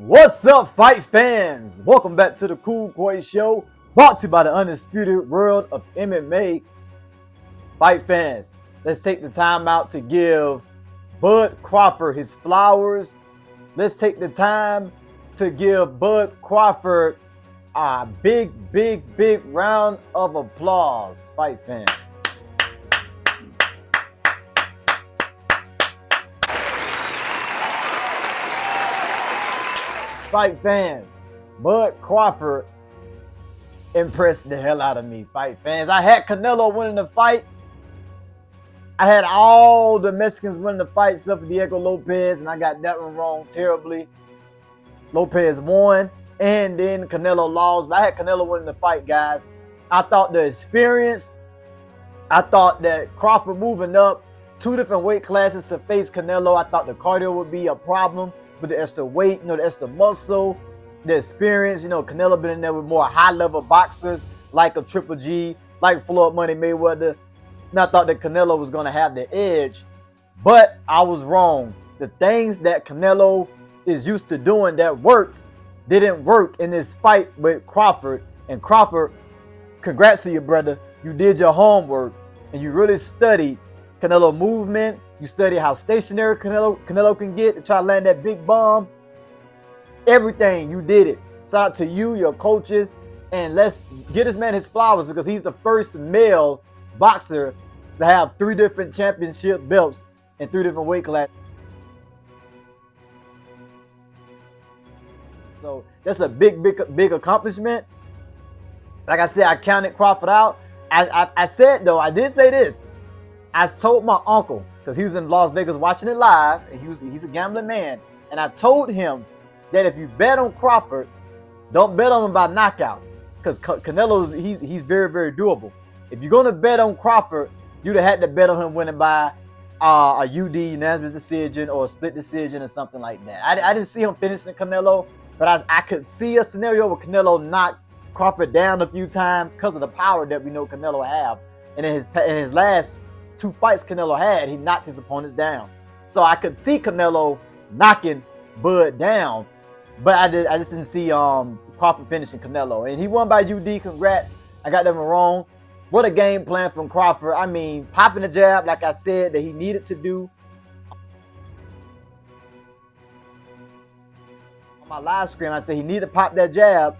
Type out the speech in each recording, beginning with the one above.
What's up, fight fans? Welcome back to the Cool Koi Show, brought to you by the Undisputed World of MMA. Fight fans, let's take the time out to give Bud Crawford his flowers. Let's take the time to give Bud Crawford a big round of applause, fight fans. Fight fans, Bud Crawford impressed the hell out of me, fight fans. I had Canelo winning the fight. I had all the Mexicans winning the fight except for Diego Lopez, and I got that one wrong terribly. Lopez won, and then Canelo lost, but I had Canelo winning the fight, guys. I thought the experience, I thought that Crawford moving up 2 different weight classes to face Canelo, I thought the cardio would be a problem. With the extra weight, the extra muscle, the experience, Canelo been in there with more high-level boxers like a Triple G, like Floyd Money Mayweather. And I thought that Canelo was going to have the edge, but I was wrong. The things that Canelo is used to doing that works didn't work in this fight with Crawford. And Crawford, congrats to you, brother. You did your homework and you really studied Canelo movement. You study how stationary Canelo can get to try to land that big bomb. Everything, you did it. Shout out to you, your coaches, and let's get this man his flowers because he's the first male boxer to have 3 different championship belts in 3 different weight classes. So that's a big accomplishment. Like I said, I counted Crawford out. I said though, I did say this. I told my uncle, because he was in Las Vegas watching it live, and he's a gambling man. And I told him that if you bet on Crawford, don't bet on him by knockout, because Canelo's he's very doable. If you're gonna bet on Crawford, you'd have had to bet on him winning by a UD unanimous decision or a split decision or something like that. I didn't see him finishing Canelo, but I could see a scenario where Canelo knocked Crawford down a few times because of the power that we know Canelo have. And in his last 2 fights Canelo had, he knocked his opponents down. So I could see Canelo knocking Bud down, but I just didn't see Crawford finishing Canelo. And he won by UD. Congrats. I got that one wrong. What a game plan from Crawford. I mean, popping the jab, like I said, that he needed to do. On my live stream, I said he needed to pop that jab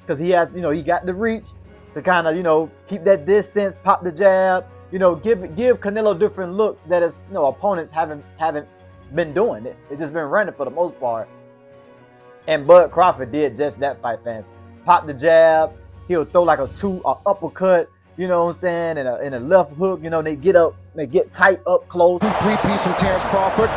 because he has, he got the reach to kind of, keep that distance, pop the jab. Give Canelo different looks that his opponents haven't been doing. It's just been running for the most part. And Bud Crawford did just that, fight fans. Pop the jab. He'll throw like a uppercut, and a left hook. They get up, they get tight up close. 3-piece from Terrence Crawford,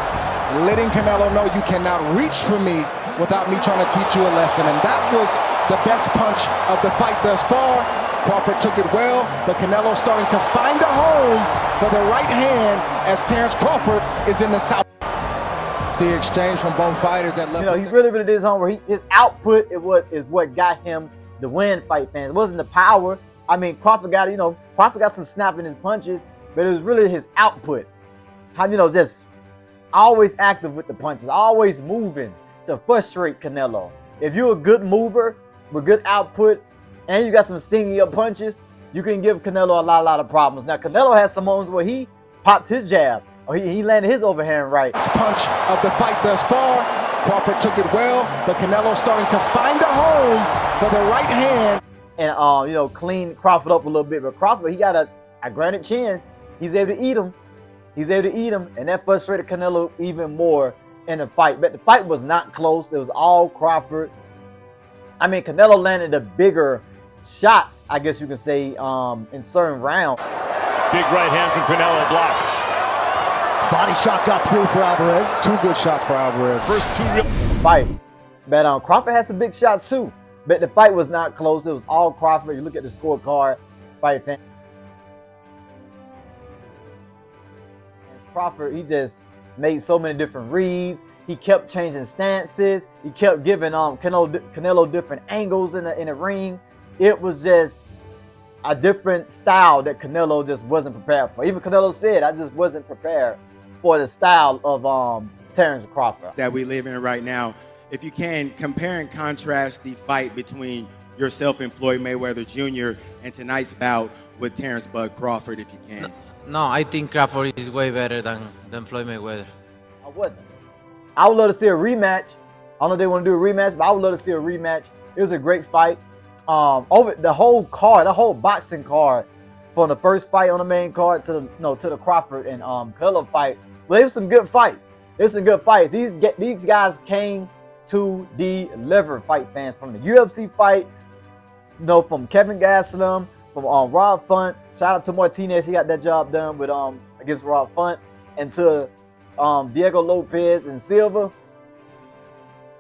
letting Canelo know you cannot reach for me without me trying to teach you a lesson. And that was the best punch of the fight thus far. Crawford took it well, but Canelo starting to find a home for the right hand as Terrence Crawford is in the south. See exchange from both fighters at left. He really did his homework. His output is what got him the win, fight fans. It wasn't the power. I mean, Crawford got some snap in his punches, but it was really his output. How just always active with the punches, always moving to frustrate Canelo. If you're a good mover with good output, and you got some sting in your punches, you can give Canelo a lot of problems. Now, Canelo has some moments where he popped his jab, or he landed his overhand right. Punch of the fight thus far. Crawford took it well, but Canelo starting to find a home for the right hand. And, clean Crawford up a little bit. But Crawford, he got a granite chin. He's able to eat him. And that frustrated Canelo even more in the fight. But the fight was not close. It was all Crawford. I mean, Canelo landed the bigger shots, I guess you can say, in certain rounds. Big right hand from Canelo blocked. Body shot got through for Alvarez. 2 good shots for Alvarez. First 2 real fight. But Crawford had some big shots too. But the fight was not close. It was all Crawford. You look at the scorecard, fight fan. Crawford, he just made so many different reads. He kept changing stances. He kept giving Canelo different angles in the ring. It was just a different style that Canelo just wasn't prepared for. Even Canelo said, I just wasn't prepared for the style of Terrence Crawford. That we live in right now. if you can, compare and contrast the fight between yourself and Floyd Mayweather Jr. and tonight's bout with Terrence Bud Crawford, if you can. No, I think Crawford is way better than Floyd Mayweather. I wasn't. I would love to see a rematch. I don't know if they want to do a rematch, but I would love to see a rematch. It was a great fight. Over the whole card, the whole boxing card, from the first fight on the main card to the Crawford and Canelo fight. Well, it was some good fights. These guys came to deliver, fight fans, from the UFC fight. From Kevin Gastelum, from Rob Font. Shout out to Martinez, he got that job done with against Rob Font, and to Diego Lopez and Silva.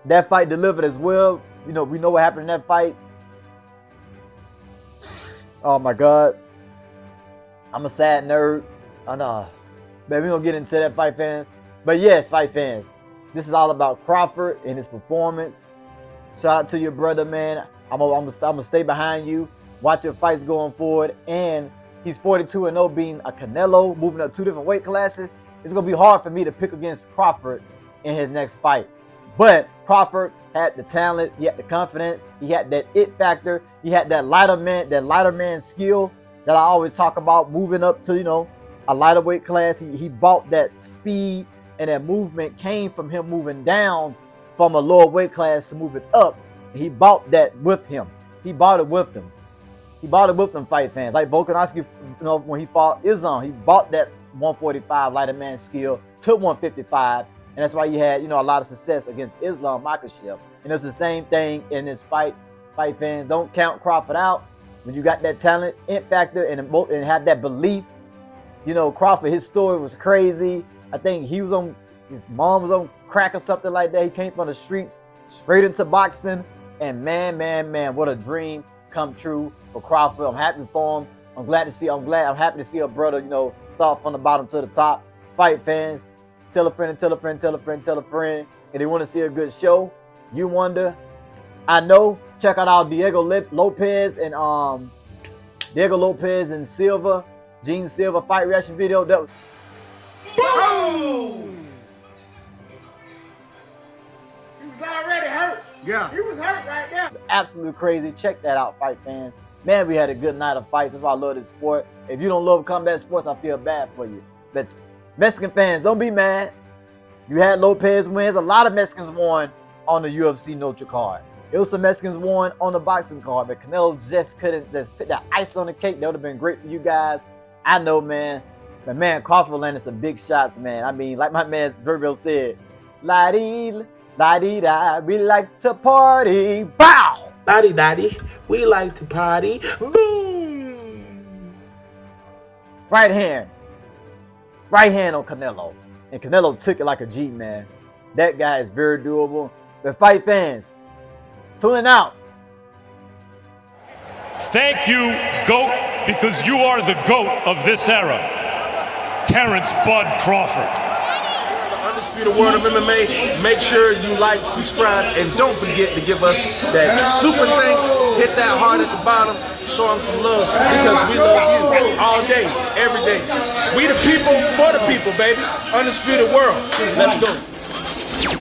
That fight delivered as well. We know what happened in that fight. Oh my God, I'm a sad nerd. I know, but we're gonna get into that, fight fans. But yes, fight fans, this is all about Crawford and his performance. Shout out to your brother, man. I'm gonna stay behind you. Watch your fights going forward. And he's 42-0, being a Canelo, moving up 2 different weight classes. It's gonna be hard for me to pick against Crawford in his next fight. But Crawford had the talent, he had the confidence, he had that it factor, he had that lighter man skill that I always talk about, moving up to a lighter weight class. He bought that speed, and that movement came from him moving down from a lower weight class to moving up. He bought that with him. He bought it with them. He bought it with them, fight fans. Like Volkanovski, when he fought Islam, he bought that 145 lighter man skill to 155. And that's why you had, a lot of success against Islam Makhachev. And it's the same thing in this fight. Fight fans, don't count Crawford out. When you got that talent, it factor, and have that belief. Crawford, his story was crazy. I think his mom was on crack or something like that. He came from the streets straight into boxing. And man, what a dream come true for Crawford. I'm happy for him. I'm happy to see a brother, start from the bottom to the top. Fight fans, tell a friend and tell a friend, tell a friend, tell a friend. If they want to see a good show, you wonder. I know. Check out our Diego Lopez and Silva, Gene Silva fight reaction video. That was boom! He was already hurt. Yeah. He was hurt right there. It's absolutely crazy. Check that out, fight fans. Man, we had a good night of fights. That's why I love this sport. If you don't love combat sports, I feel bad for you. But Mexican fans, don't be mad. You had Lopez wins. A lot of Mexicans won on the UFC Notch card. It was some Mexicans won on the boxing card, but Canelo just couldn't put that ice on the cake. That would have been great for you guys. I know, man. But man, Crawford landed some big shots, man. I mean, like my man Durville said, la-dee, la-dee-da, we like to party. Bow! Daddy, we like to party. Boom! Right hand on Canelo. And Canelo took it like a G, man. That guy is very doable. But fight fans, tuning out. Thank you, GOAT, because you are the GOAT of this era. Terrence Bud Crawford. The undisputed world of MMA. Make sure you like, subscribe, and don't forget to give us that super thanks. Hit that heart at the bottom. Show them some love, because we love you all day, every day. We the people, for the people, baby. Undisputed world. Let's go.